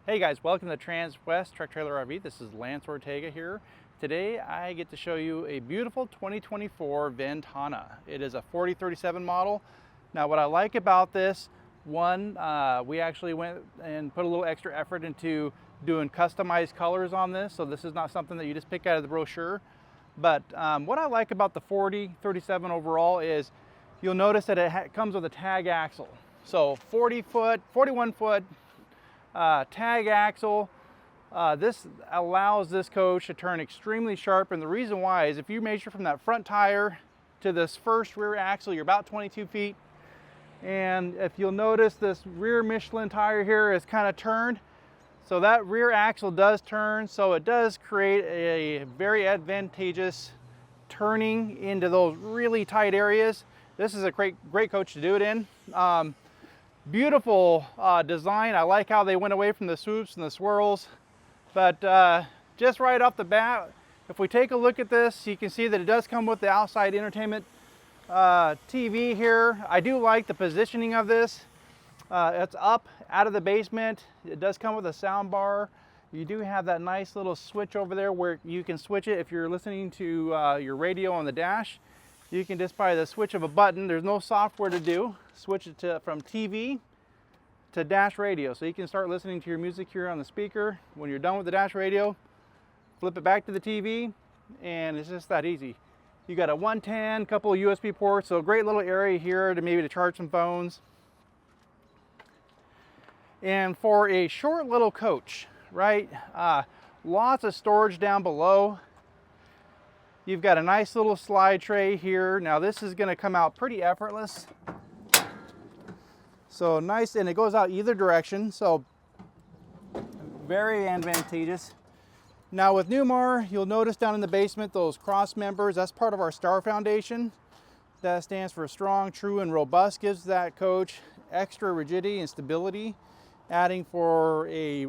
Hey guys, welcome to Transwest Truck Trailer RV. This is Lance Ortega here. Today I get to show you a beautiful 2024 Ventana. It is a 4037 model. Now what I like about this, one, we actually went and put a little extra effort into doing customized colors on this. So this is not something that you just pick out of the brochure. But what I like about the 4037 overall is you'll notice that it comes with a tag axle. So 41 foot tag axle. This allows this coach to turn extremely sharp, and the reason why is if you measure from that front tire to this first rear axle, you're about 22 feet. And if you'll notice, this rear Michelin tire here is kind of turned. So that rear axle does turn, so it does create a very advantageous turning into those really tight areas. This is a great coach to do it in. Beautiful design. I like how they went away from the swoops and the swirls. But just right off the bat, if we take a look at this, you can see that it does come with the outside entertainment TV here. I do like the positioning of this. It's up out of the basement. It does come with a sound bar. You do have that nice little switch over there where you can switch it if you're listening to your radio on the dash. You can just by the switch of a button, there's no software to do, switch it from TV to dash radio. So you can start listening to your music here on the speaker. When you're done with the dash radio, flip it back to the TV, and it's just that easy. You got a 110, couple of USB ports, so a great little area here to maybe to charge some phones. And for a short little coach, right, lots of storage down below. You've got a nice little slide tray here. Now this is going to come out pretty effortless. So nice, and it goes out either direction, so very advantageous. Now with Newmar, you'll notice down in the basement those cross members. That's part of our STAR Foundation. That stands for strong, true, and robust. Gives that coach extra rigidity and stability, adding for a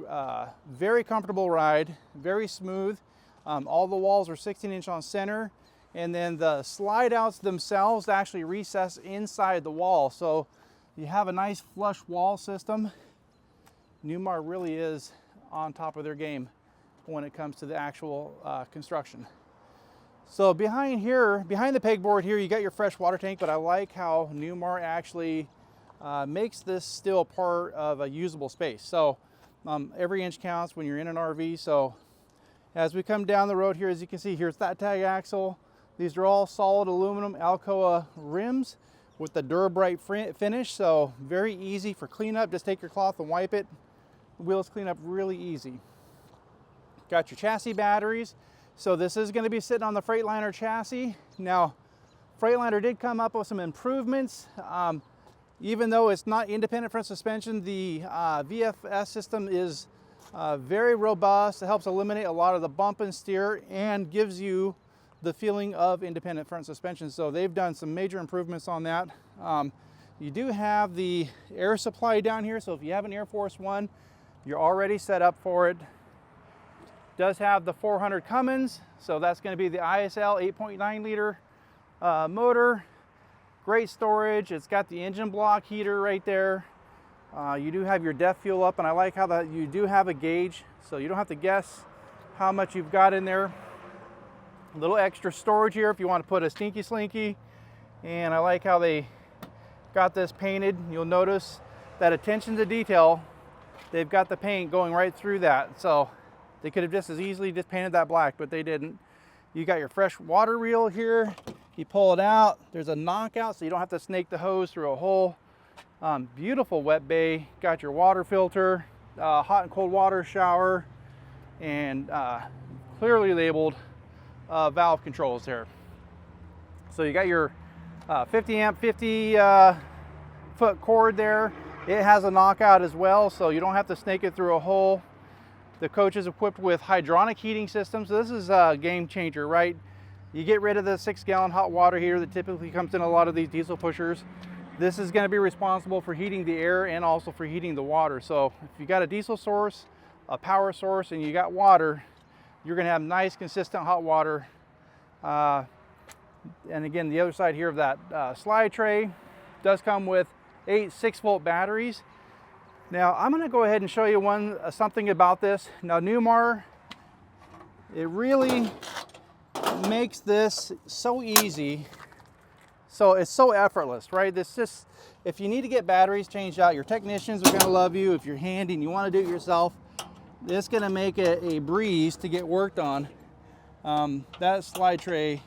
very comfortable ride, very smooth. All the walls are 16-inch on center, and then the slide outs themselves actually recess inside the wall. So you have a nice flush wall system. Newmar really is on top of their game when it comes to the actual construction. So behind here, behind the pegboard here, you got your fresh water tank, but I like how Newmar actually makes this still part of a usable space. So every inch counts when you're in an RV. So as we come down the road here, as you can see, here's that tag axle. These are all solid aluminum Alcoa rims with the Durabrite finish, so very easy for cleanup. Just take your cloth and wipe it. The wheels clean up really easy. Got your chassis batteries. So this is going to be sitting on the Freightliner chassis. Now, Freightliner did come up with some improvements. Even though it's not independent front suspension, the VFS system is very robust. It helps eliminate a lot of the bump and steer and gives you the feeling of independent front suspension. So they've done some major improvements on that. You do have the air supply down here. So if you have an Air Force One, you're already set up for it. Does have the 400 Cummins. So that's going to be the ISL 8.9 liter motor. Great storage. It's got the engine block heater right there. You do have your DEF fuel up, and I like how that you do have a gauge, so you don't have to guess how much you've got in there. A little extra storage here if you want to put a stinky slinky, and I like how they got this painted. You'll notice that attention to detail, they've got the paint going right through that, so they could have just as easily just painted that black, but they didn't. You got your fresh water reel here. You pull it out, there's a knockout, so you don't have to snake the hose through a hole. Beautiful wet bay. Got your water filter, hot and cold water shower, and clearly labeled valve controls there. So you got your 50 amp 50 foot cord there. It has a knockout as well, so you don't have to snake it through a hole. The coach is equipped with hydronic heating systems. So this is a game changer, right? You get rid of the 6-gallon hot water heater that typically comes in a lot of these diesel pushers. This is going to be responsible for heating the air and also for heating the water. So if you got a diesel source, a power source, and you got water, you're going to have nice, consistent hot water. And again, the other side here of that slide tray does come with 8 6-volt batteries. Now I'm going to go ahead and show you something about this. Now Newmar, it really makes this so easy. So it's so effortless, right? This just, if you need to get batteries changed out, your technicians are going to love you. If you're handy and you want to do it yourself, it's going to make it a breeze to get worked on. That slide tray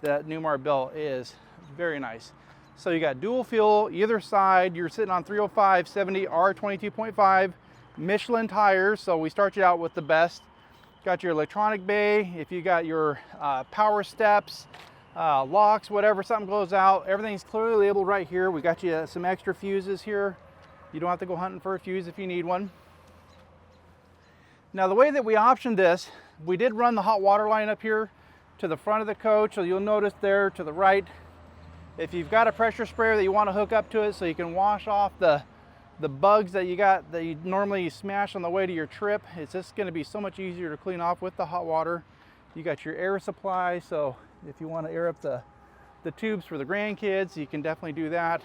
that Newmar built is very nice. So you got dual fuel either side. You're sitting on 305 70 R22.5 Michelin tires. So we start you out with the best. Got your electronic bay. If you got your power steps, locks, whatever, something goes out, everything's clearly labeled right here. We got you some extra fuses here. You don't have to go hunting for a fuse if you need one. Now the way that we optioned this, we did run the hot water line up here to the front of the coach. So you'll notice there to the right, if you've got a pressure sprayer that you want to hook up to it so you can wash off the bugs that you got that you normally smash on the way to your trip, it's just going to be so much easier to clean off with the hot water. You got your air supply, so if you want to air up the tubes for the grandkids, you can definitely do that.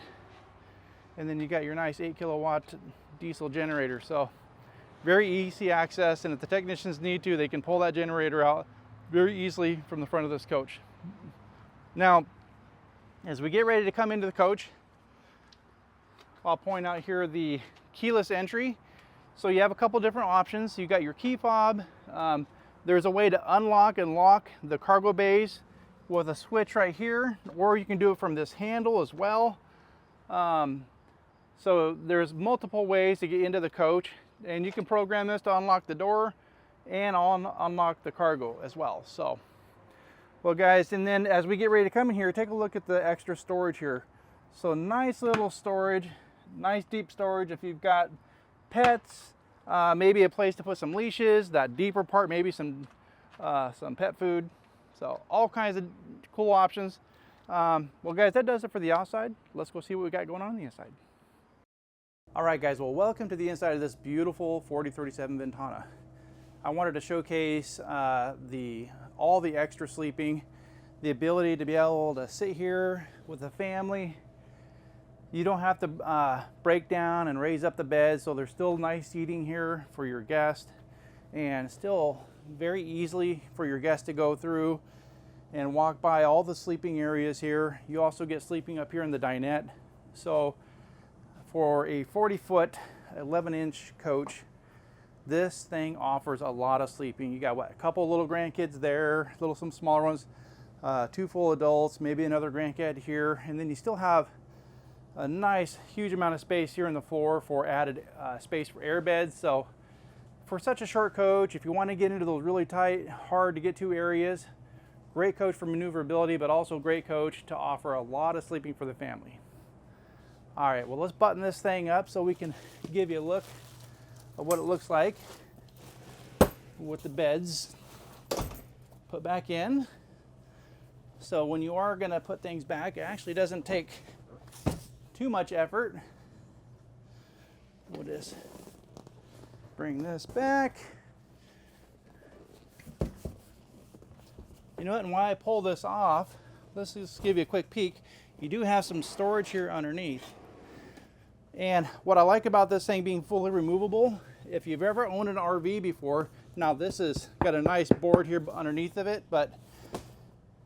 And then you got your nice 8 kilowatt diesel generator. So very easy access, and if the technicians need to, they can pull that generator out very easily from the front of this coach. Now, as we get ready to come into the coach, I'll point out here the keyless entry. So you have a couple different options. You got your key fob. There's a way to unlock and lock the cargo bays with a switch right here, or you can do it from this handle as well. So there's multiple ways to get into the coach, and you can program this to unlock the door and unlock the cargo as well. So, well guys, and then as we get ready to come in here, take a look at the extra storage here. So nice little storage, nice deep storage. If you've got pets, maybe a place to put some leashes, that deeper part, maybe some pet food. So all kinds of cool options. Well guys, that does it for the outside. Let's go see what we got going on the inside. All right guys, well welcome to the inside of this beautiful 4037 Ventana. I wanted to showcase all the extra sleeping, the ability to be able to sit here with the family. You don't have to break down and raise up the bed, so there's still nice seating here for your guest, and still very easily for your guest to go through and walk by all the sleeping areas here. You also get sleeping up here in the dinette. So for a 40-foot, 11-inch coach, this thing offers a lot of sleeping. You got what, a couple little grandkids there, some smaller ones, 2 full adults, maybe another grandkid here, and then you still have a nice huge amount of space here in the floor for added space for air beds. So for such a short coach, if you want to get into those really tight, hard to get to areas, great coach for maneuverability, but also great coach to offer a lot of sleeping for the family. All right, well let's button this thing up so we can give you a look of what it looks like with the beds put back in. So when you are going to put things back, it actually doesn't take too much effort. We'll just bring this back. You know what, and while I pull this off, let's just give you a quick peek. You do have some storage here underneath. And what I like about this thing being fully removable, if you've ever owned an RV before, now this has got a nice board here underneath of it, but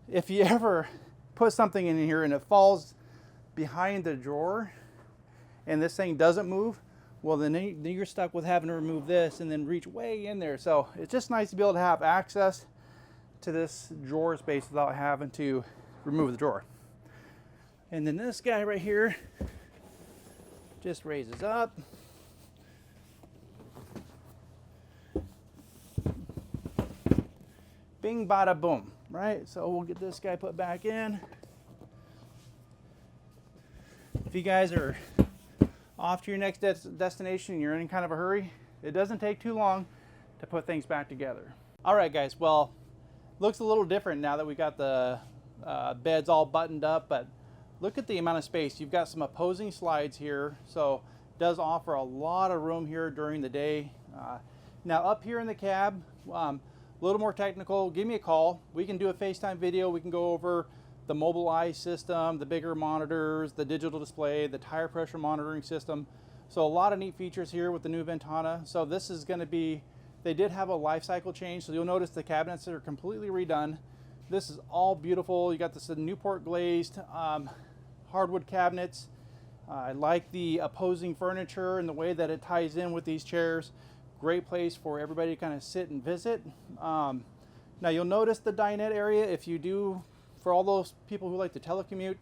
if you ever put something in here and it falls behind the drawer and this thing doesn't move, well then you're stuck with having to remove this and then reach way in there. So it's just nice to be able to have access to this drawer space without having to remove the drawer. And then this guy right here just raises up. Bing, bada, boom, right? So we'll get this guy put back in. If you guys are off to your next destination and you're in kind of a hurry, it doesn't take too long to put things back together. All right, guys, well, looks a little different now that we got the beds all buttoned up, but look at the amount of space. You've got some opposing slides here, so it does offer a lot of room here during the day. Now up here in the cab, a little more technical, give me a call. We can do a FaceTime video. We can go over the mobile eye system, the bigger monitors, the digital display, the tire pressure monitoring system. So a lot of neat features here with the new Ventana. So this is going to be, they did have a life cycle change, so you'll notice the cabinets that are completely redone. This is all beautiful. You got this Newport glazed hardwood cabinets. I like the opposing furniture and the way that it ties in with these chairs. Great place for everybody to kind of sit and visit. Now you'll notice the dinette area. If you do, for all those people who like to telecommute,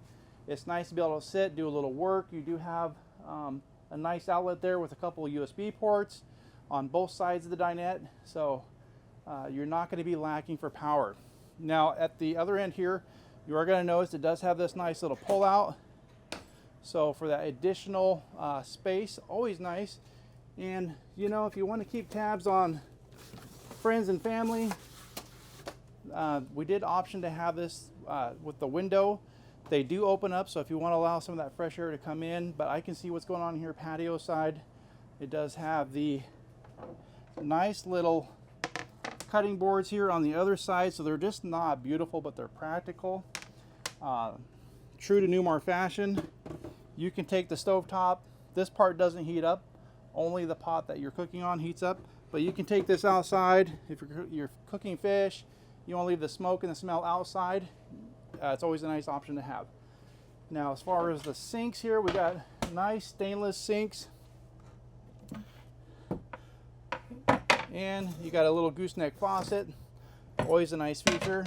it's nice to be able to sit, do a little work. You do have a nice outlet there with a couple of USB ports on both sides of the dinette, so you're not going to be lacking for power. Now at the other end here, you are going to notice it does have this nice little pull out, so for that additional space, always nice. And you know, if you want to keep tabs on friends and family, we did option to have this with the window. They do open up, so if you want to allow some of that fresh air to come in, but I can see what's going on here patio side. It does have the nice little cutting boards here on the other side, so they're just not beautiful, but they're practical. True to Newmar fashion, you can take the stovetop. This part doesn't heat up, only the pot that you're cooking on heats up, but you can take this outside. If you're cooking fish, you want to leave the smoke and the smell outside, it's always a nice option to have. Now as far as the sinks here, we got nice stainless sinks, and you got a little gooseneck faucet, always a nice feature.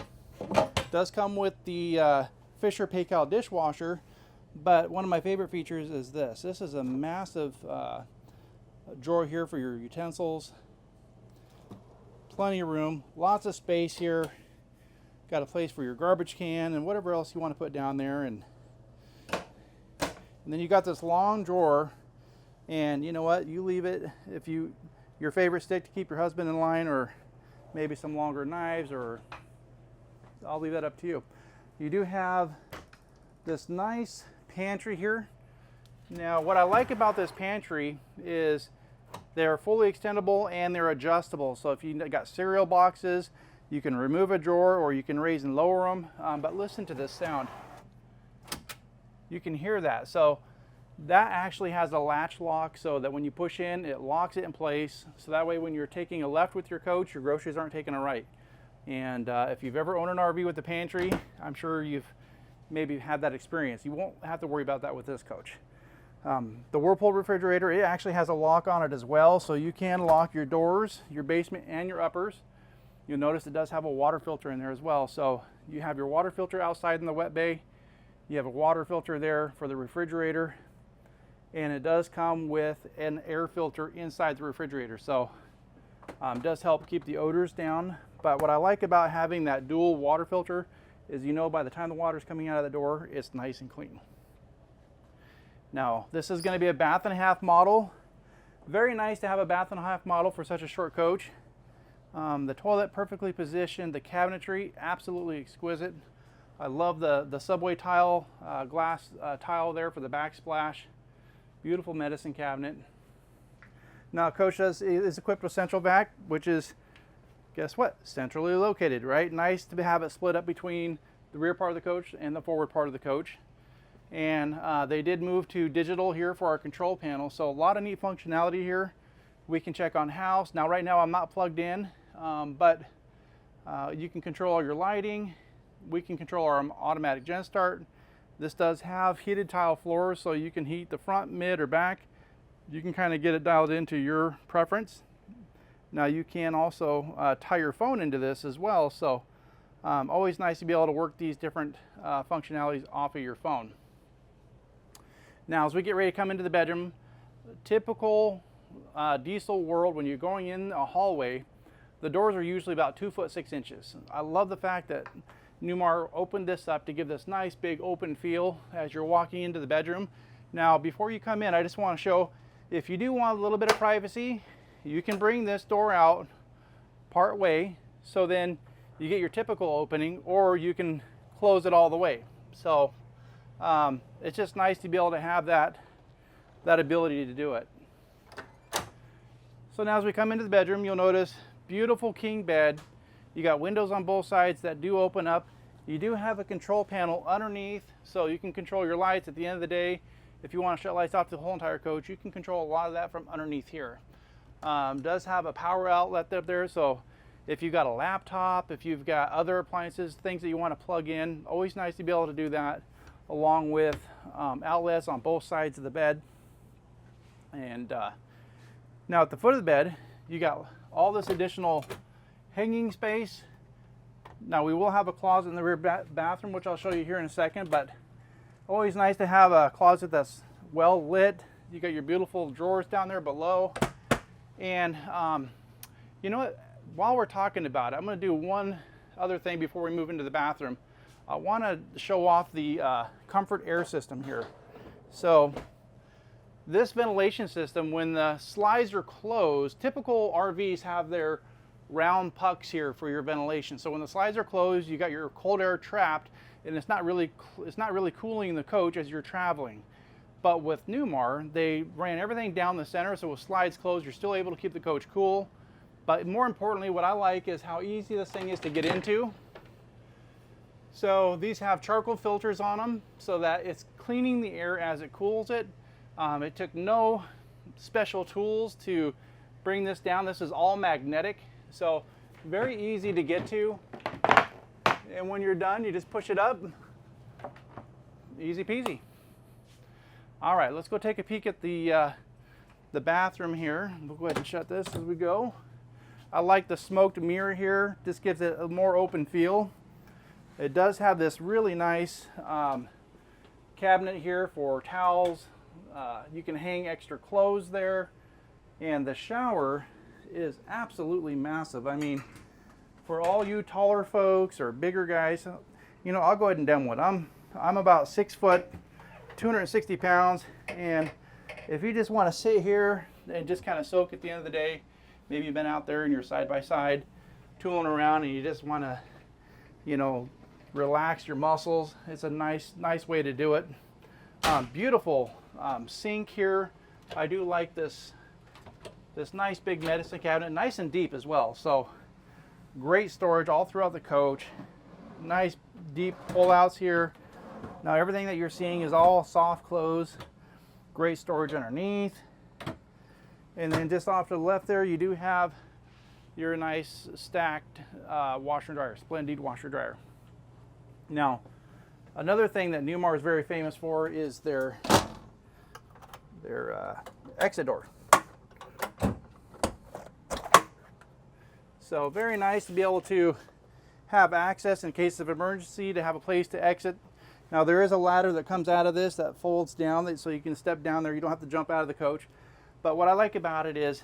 Does come with the Fisher PayCal dishwasher, but one of my favorite features is this. This is a massive drawer here for your utensils. Plenty of room, lots of space here. Got a place for your garbage can and whatever else you want to put down there. And then you got this long drawer, and you know what? You leave it, if your favorite stick to keep your husband in line, or maybe some longer knives, or I'll leave that up to you. You do have this nice pantry here. Now what I like about this pantry is they're fully extendable and they're adjustable. So if you got cereal boxes, you can remove a drawer or you can raise and lower them. But listen to this sound. You can hear that. So that actually has a latch lock, so that when you push in, it locks it in place. So that way when you're taking a left with your coach, your groceries aren't taking a right. And if you've ever owned an RV with the pantry, I'm sure you've maybe had that experience. You won't have to worry about that with this coach. The Whirlpool refrigerator, it actually has a lock on it as well, so you can lock your doors, your basement and your uppers. You'll notice it does have a water filter in there as well. So you have your water filter outside in the wet bay. You have a water filter there for the refrigerator, and it does come with an air filter inside the refrigerator. So it does help keep the odors down. But what I like about having that dual water filter is, you know, by the time the water is coming out of the door, it's nice and clean. Now, this is going to be a bath and a half model. Very nice to have a bath and a half model for such a short coach. The toilet perfectly positioned, the cabinetry absolutely exquisite. I love the subway tile, glass tile there for the backsplash. Beautiful medicine cabinet. Now, coach is equipped with central vac, which is, guess what, centrally located, right? Nice to have it split up between the rear part of the coach and the forward part of the coach. And they did move to digital here for our control panel, so a lot of neat functionality here. We can check on house. Now right now I'm not plugged in, but you can control all your lighting. We can control our automatic gen start. This does have heated tile floors, so you can heat the front, mid, or back. You can kind of get it dialed into your preference. Now you can also tie your phone into this as well, so always nice to be able to work these different functionalities off of your phone. Now as we get ready to come into the bedroom, typical diesel world, when you're going in a hallway, the doors are usually about 2 foot 6 inches. I love the fact that Newmar opened this up to give this nice big open feel as you're walking into the bedroom. Now before you come in, I just want to show, if you do want a little bit of privacy, you can bring this door out part way, so then you get your typical opening, or you can close it all the way. So it's just nice to be able to have that ability to do it. So now as we come into the bedroom, you'll notice beautiful king bed. You got windows on both sides that do open up. You do have a control panel underneath, so you can control your lights. At the end of the day, if you want to shut lights off the whole entire coach, you can control a lot of that from underneath here. Does have a power outlet up there, so if you've got a laptop, if you've got other appliances, things that you want to plug in, always nice to be able to do that, along with outlets on both sides of the bed. And now at the foot of the bed, you got all this additional hanging space. Now we will have a closet in the rear bathroom, which I'll show you here in a second, but always nice to have a closet that's well lit. You got your beautiful drawers down there below. And you know what, while we're talking about it, I'm going to do one other thing before we move into the bathroom. I want to show off the comfort air system here. So this ventilation system, when the slides are closed, typical RVs have their round pucks here for your ventilation. So when the slides are closed, you got your cold air trapped, and it's not really cooling the coach as you're traveling. But with Newmar, they ran everything down the center, so with slides closed, you're still able to keep the coach cool. But more importantly, what I like is how easy this thing is to get into. So these have charcoal filters on them so that it's cleaning the air as it cools it. It took no special tools to bring this down. This is all magnetic, so very easy to get to. And when you're done, you just push it up. Easy peasy. All right, let's go take a peek at the bathroom here. We'll go ahead and shut this as we go. I like the smoked mirror here. This gives it a more open feel. It does have this really nice cabinet here for towels. You can hang extra clothes there. And the shower is absolutely massive. I mean, for all you taller folks or bigger guys, you know, I'll go ahead and demo it. I'm about 6 foot, 260 pounds, and if you just want to sit here and just kind of soak at the end of the day, maybe you've been out there and you're side by side tooling around and you just want to, you know, relax your muscles, it's a nice way to do it. Beautiful sink here. I do like this nice big medicine cabinet, nice and deep as well. So great storage all throughout the coach. Nice deep pull-outs here. Now everything that you're seeing is all soft close. Great storage underneath. And then just off to the left there, you do have your nice stacked washer and dryer, Splendid washer dryer. Now, another thing that Newmar is very famous for is their exit door. So very nice to be able to have access in case of emergency, to have a place to exit. Now there is a ladder that comes out of this that folds down so you can step down there. You don't have to jump out of the coach. But what I like about it is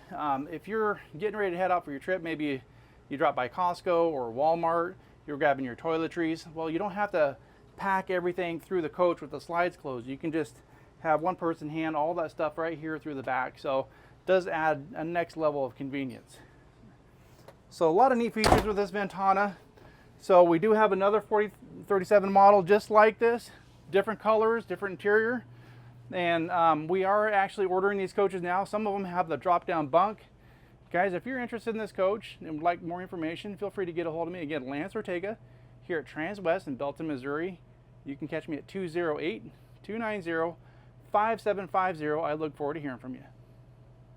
if you're getting ready to head out for your trip, maybe you drop by Costco or Walmart, you're grabbing your toiletries. Well, you don't have to pack everything through the coach with the slides closed. You can just have one person hand all that stuff right here through the back. So it does add a next level of convenience. So a lot of neat features with this Ventana. So we do have another 4037 model just like this, different colors, different interior. And we are actually ordering these coaches now. Some of them have the drop down bunk. Guys, if you're interested in this coach and would like more information, feel free to get a hold of me. Again, Lance Ortega here at Transwest in Belton, Missouri. You can catch me at 208-290-5750. I look forward to hearing from you.